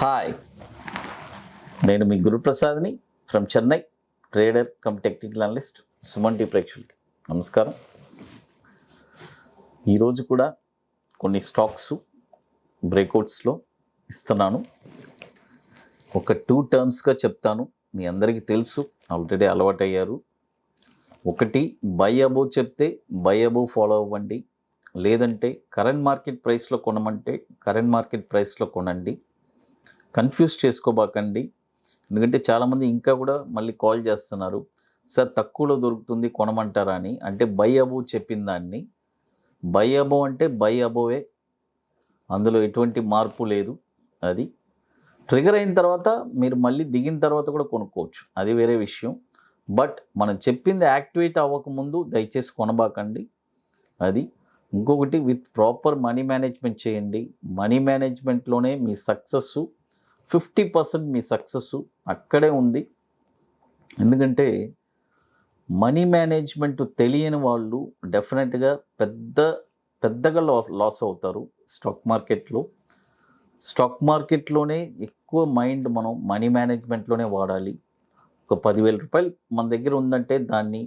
Hi, నేను మీ గురు ప్రసాద్ని from Chennai, trader cum technical analyst. Suman TV ప్రేక్షకులకి నమస్కారం. ఈరోజు కూడా కొన్ని స్టాక్స్ బ్రేక్అవుట్స్లో ఇస్తున్నాను. ఒక 2 టర్మ్స్గా చెప్తాను, మీ అందరికీ తెలుసు, ఆల్రెడీ అలవాటు అయ్యారు. ఒకటి, బై అబోవ్ చెప్తే బై అబోవ్ ఫాలో అవ్వండి, లేదంటే కరెంట్ మార్కెట్ ప్రైస్లో కొనమంటే కరెంట్ మార్కెట్ ప్రైస్లో కొనండి. కన్ఫ్యూజ్ చేసుకోబాకండి. ఎందుకంటే చాలామంది ఇంకా కూడా మళ్ళీ కాల్ చేస్తున్నారు, సార్ తక్కువలో దొరుకుతుంది కొనమంటారా అని. అంటే బై అబోవ్ చెప్పిన దాన్ని బై అబోవ్ అంటే బై అబోవే, అందులో ఎటువంటి మార్పు లేదు. అది ట్రిగర్ అయిన తర్వాత మీరు మళ్ళీ దిగిన తర్వాత కూడా కొనుక్కోవచ్చు, అది వేరే విషయం. బట్ మనం చెప్పింది యాక్టివేట్ అవ్వకముందు దయచేసి కొనబాకండి. అది ఇంకొకటి, విత్ ప్రాపర్ మనీ మేనేజ్మెంట్ చేయండి. మనీ మేనేజ్మెంట్లోనే మీ సక్సెస్ 50% మీ సక్సెస్ అక్కడే ఉంది. ఎందుకంటే మనీ మేనేజ్మెంట్ తెలియని వాళ్ళు డెఫినెట్గా పెద్దగా లాస్ అవుతారు స్టాక్ మార్కెట్లోనే ఎక్కువ మైండ్ మనం మనీ మేనేజ్మెంట్లోనే వాడాలి. ఒక 10,000 రూపాయలు మన దగ్గర ఉందంటే దాన్ని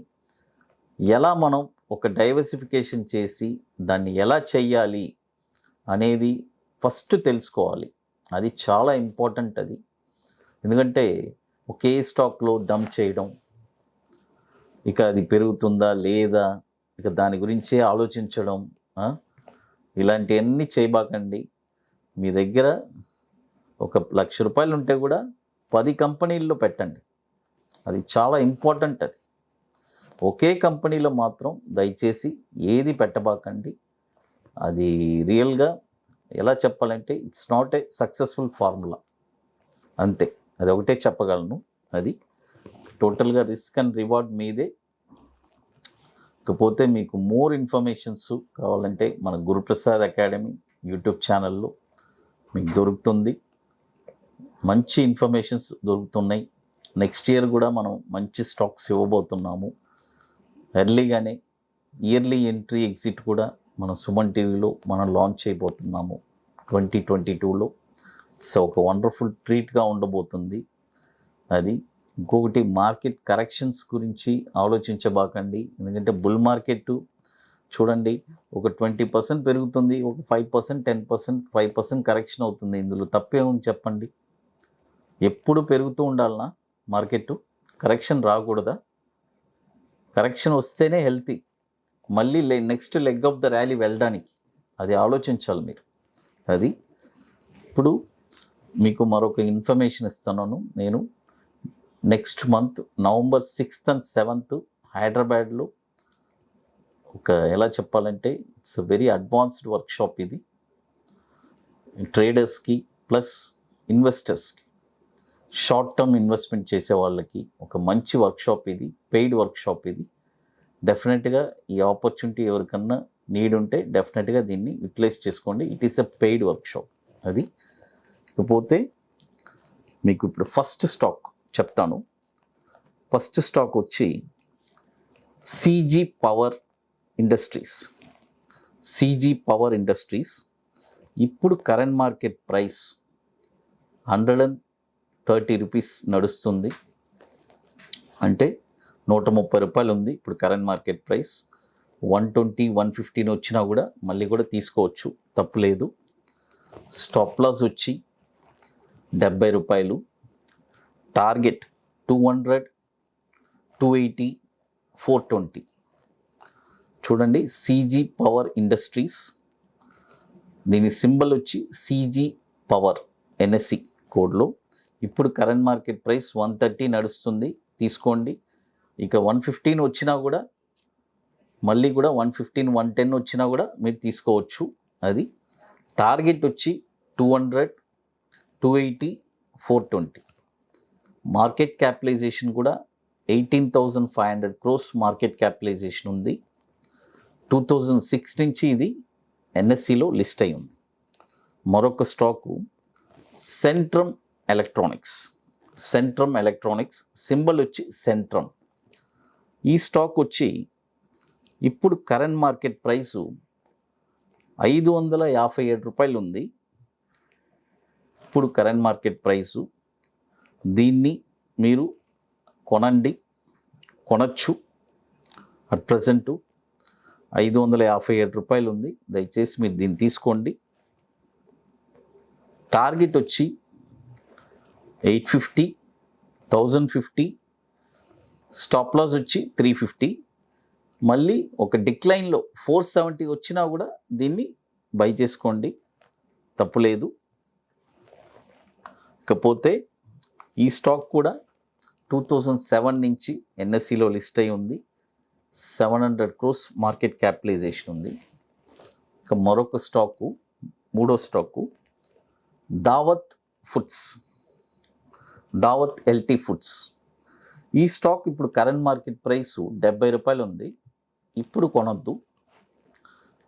ఎలా మనం ఒక డైవర్సిఫికేషన్ చేసి దాన్ని ఎలా చెయ్యాలి అనేది ఫస్ట్ తెలుసుకోవాలి. అది చాలా ఇంపార్టెంట్. అది ఎందుకంటే ఒకే స్టాక్లో డంప్ చేయడం, ఇక అది పెరుగుతుందా లేదా, ఇక దాని గురించే ఆలోచించడం, ఇలాంటివన్నీ చేయబాకండి. మీ దగ్గర ఒక 1,00,000 రూపాయలు ఉంటే కూడా 10 కంపెనీల్లో పెట్టండి. అది చాలా ఇంపార్టెంట్. అది ఒకే కంపెనీలో మాత్రం దయచేసి ఏది పెట్టబాకండి. అది రియల్గా ఎలా చెప్పాలంటే it's not a successful formula, అంతే. అది ఒకటే చెప్పగలను. అది టోటల్గా రిస్క్ అండ్ రివార్డ్ మీదే. ఇకపోతే మీకు మోర్ ఇన్ఫర్మేషన్స్ కావాలంటే మన గురుప్రసాద్ అకాడమీ యూట్యూబ్ ఛానల్లో మీకు దొరుకుతుంది. మంచి ఇన్ఫర్మేషన్స్ దొరుకుతున్నాయి. నెక్స్ట్ ఇయర్ కూడా మనం మంచి స్టాక్స్ ఇవ్వబోతున్నాము. ఎర్లీగానే ఇయర్లీ ఎంట్రీ ఎగ్జిట్ కూడా మన సుమన్ టీవీలో మనం లాంచ్ చేయబోతున్నాము 2022లో. సో ఒక వండర్ఫుల్ ట్రీట్గా ఉండబోతుంది. అది ఇంకొకటి, మార్కెట్ కరెక్షన్స్ గురించి ఆలోచించబాకండి. ఎందుకంటే బుల్ మార్కెట్ చూడండి, ఒక 20% పెరుగుతుంది, ఒక 5%, 10%, 5% కరెక్షన్ అవుతుంది. ఇందులో తప్పేముంది చెప్పండి? ఎప్పుడు పెరుగుతూ ఉండాలనా మార్కెట్? కరెక్షన్ రాకూడదా? కరెక్షన్ వస్తేనే హెల్తీ, మళ్ళీ next leg of the rally వెళ్ళడానికి. అది ఆలోచించాలి మీరు. అది ఇప్పుడు మీకు మరొక ఇన్ఫర్మేషన్ ఇస్తున్నాను. నేను next month November 6th and 7th హైదరాబాద్లో ఒక, ఎలా చెప్పాలంటే ఇట్స్ వెరీ అడ్వాన్స్డ్ వర్క్షాప్. ఇది ట్రేడర్స్కి ప్లస్ ఇన్వెస్టర్స్కి, షార్ట్ టర్మ్ ఇన్వెస్ట్మెంట్ చేసే వాళ్ళకి ఒక మంచి వర్క్షాప్. ఇది పెయిడ్ వర్క్షాప్. ఇది డెఫినెట్గా ఈ ఆపర్చునిటీ ఎవరికన్నా నీడ్ ఉంటే డెఫినెట్గా దీన్ని యూటిలైజ్ చేసుకోండి. It is a paid workshop. అది ఇకపోతే మీకు ఇప్పుడు ఫస్ట్ స్టాక్ చెప్తాను. ఫస్ట్ స్టాక్ వచ్చి CG పవర్ ఇండస్ట్రీస్. ఇప్పుడు కరెంట్ మార్కెట్ ప్రైస్ 130 రూపీస్ నడుస్తుంది. అంటే 130 రూపాయలు ఉంది ఇప్పుడు కరెంట్ మార్కెట్ ప్రైస్. 120, 115 వచ్చినా కూడా మళ్ళీ కూడా తీసుకోవచ్చు, తప్పులేదు. స్టాప్ లాస్ వచ్చి 70 రూపాయలు. టార్గెట్ 200, 280, 420. చూడండి, CG పవర్ ఇండస్ట్రీస్, దీని సింబల్ వచ్చి CG పవర్ NSE కోడ్లో. ఇప్పుడు కరెంట్ మార్కెట్ ప్రైస్ 130 నడుస్తుంది, తీసుకోండి. ఇక 115 వచ్చినా కూడా మళ్ళీ కూడా 115, 110 వచ్చినా కూడా మీరు తీసుకోవచ్చు. అది టార్గెట్ వచ్చి 200, 280, 420. మార్కెట్ క్యాపిటలైజేషన్ కూడా 18,500 crores మార్కెట్ క్యాపిటలైజేషన్ ఉంది. 2006 నుంచి ఇది NSEలో లిస్ట్ అయి ఉంది. మరొక స్టాకు సెంట్రమ్ ఎలక్ట్రానిక్స్, సింబల్ వచ్చి సెంట్రమ్. ఈ స్టాక్ వచ్చి ఇప్పుడు కరెంట్ మార్కెట్ ప్రైసు 557 రూపాయలు ఉంది. ఇప్పుడు కరెంట్ మార్కెట్ ప్రైసు, దీన్ని మీరు కొనచ్చు. అట్ ప్రజెంటు 557 రూపాయలు ఉంది. దయచేసి మీరు దీన్ని తీసుకోండి. టార్గెట్ వచ్చి 850, 1050, స్టాప్ లాస్ వచ్చి 350. మళ్ళీ ఒక డిక్లైన్లో 470 వచ్చినా కూడా దీన్ని బై చేసుకోండి, తప్పులేదు. ఇకపోతే ఈ స్టాక్ కూడా 2007 నుంచి ఎన్ఎస్సిలో లిస్ట్ అయి ఉంది. 700 crores మార్కెట్ క్యాపిటలైజేషన్ ఉంది. ఇక మరొక స్టాకు, మూడో స్టాకు దావత్ ఎల్టీ ఫుడ్స్. ఈ స్టాక్ ఇప్పుడు కరెంట్ మార్కెట్ ప్రైసు 70 రూపాయలు ఉంది. ఇప్పుడు కొనొద్దు,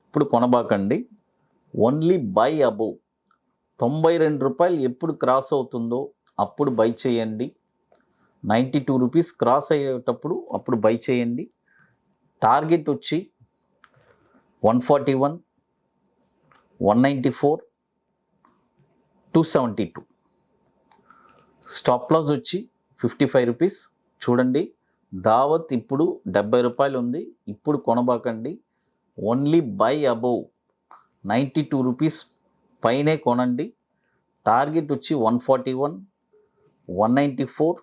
ఇప్పుడు కొనబాకండి. ఓన్లీ బై అబోవ్ 92 రూపాయలు ఎప్పుడు క్రాస్ అవుతుందో అప్పుడు బై చేయండి. 92 రూపీస్ క్రాస్ అయ్యేటప్పుడు అప్పుడు బై చేయండి. టార్గెట్ వచ్చి 141, 194, 272. స్టాప్ లాస్ వచ్చి 55 రూపీస్. చూడండి, దావత్ ఇప్పుడు 70 రూపాయలు ఉంది. ఇప్పుడు కొనబాకండి. ఓన్లీ బై అబోవ్ 92 రూపీస్ పైనే కొనండి. టార్గెట్ వచ్చి 141, 194,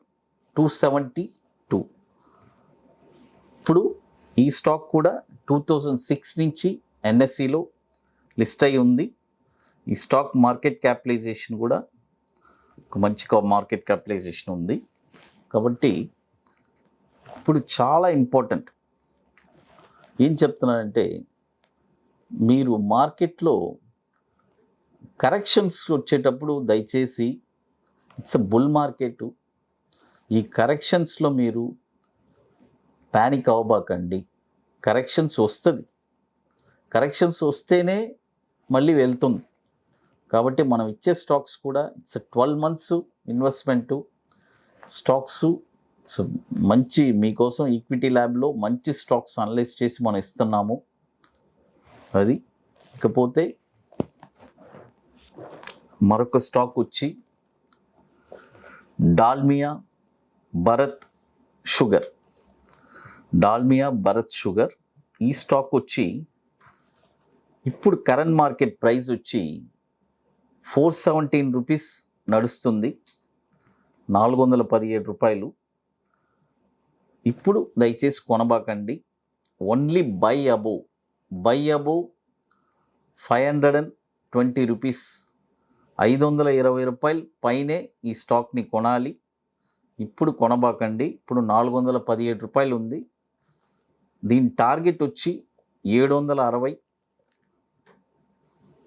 272. ఇప్పుడు ఈ స్టాక్ కూడా 2006 నుంచి ఎన్ఎస్సిలో లిస్ట్ అయి ఉంది. ఈ స్టాక్ మార్కెట్ క్యాపిటలైజేషన్ కూడా ఒక మంచి మార్కెట్ క్యాపిటలైజేషన్ ఉంది. కాబట్టి ఇప్పుడు చాలా ఇంపార్టెంట్ ఏం చెప్తున్నానంటే, మీరు మార్కెట్లో కరెక్షన్స్ వచ్చేటప్పుడు దయచేసి, ఇట్స్ అ బుల్ మార్కెట్, ఈ కరెక్షన్స్లో మీరు ప్యానిక్ అవ్వబాకండి. కరెక్షన్స్ వస్తుంది, కరెక్షన్స్ వస్తేనే మళ్ళీ వెళ్తుంది. కాబట్టి మనం ఇచ్చే స్టాక్స్ కూడా ఇట్స్ 12 months ఇన్వెస్ట్మెంటు స్టాక్స్. మంచి మీకోసం ఈక్విటీ ల్యాబ్లో మంచి స్టాక్స్ అనలైజ్ చేసి మనం ఇస్తున్నాము. అది ఇకపోతే మరొక స్టాక్ వచ్చి డాల్మియా భరత్ షుగర్. ఈ స్టాక్ వచ్చి ఇప్పుడు కరెంట్ మార్కెట్ ప్రైస్ వచ్చి 417 రూపీస్ నడుస్తుంది, 417 రూపాయలు. ఇప్పుడు దయచేసి కొనబాకండి. ఓన్లీ బై అబోవ్ 520 రూపీస్, 520 రూపాయలు పైనే ఈ స్టాక్ని కొనాలి. ఇప్పుడు కొనబాకండి. ఇప్పుడు 417 రూపాయలు ఉంది. దీని టార్గెట్ వచ్చి 760,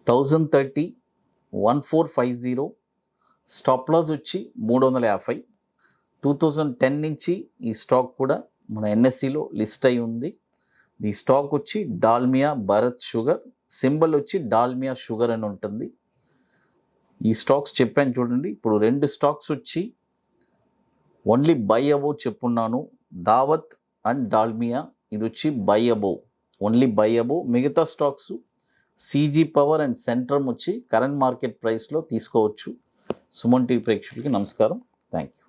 1030, 1450. స్టాప్ లాస్ వచ్చి 350. 2010 నుంచి ఈ స్టాక్ కూడా మన ఎన్ఎస్సిలో లిస్ట్ అయి ఉంది. ఈ స్టాక్ వచ్చి డాల్మియా భరత్ షుగర్, సింబల్ వచ్చి డాల్మియా షుగర్ అని ఉంటుంది. ఈ స్టాక్స్ చెప్పాను చూడండి. ఇప్పుడు 2 స్టాక్స్ వచ్చి ఓన్లీ బై అబోవ్ చెప్పున్నాను, దావత్ అండ్ డాల్మియా. ఇది వచ్చి buy above, only buy above. మిగతా stocks CG power and Centrum వచ్చి కరెంట్ మార్కెట్ ప్రైస్లో తీసుకోవచ్చు. సుమన్ టీవీ ప్రేక్షకులకి నమస్కారం. Thank you.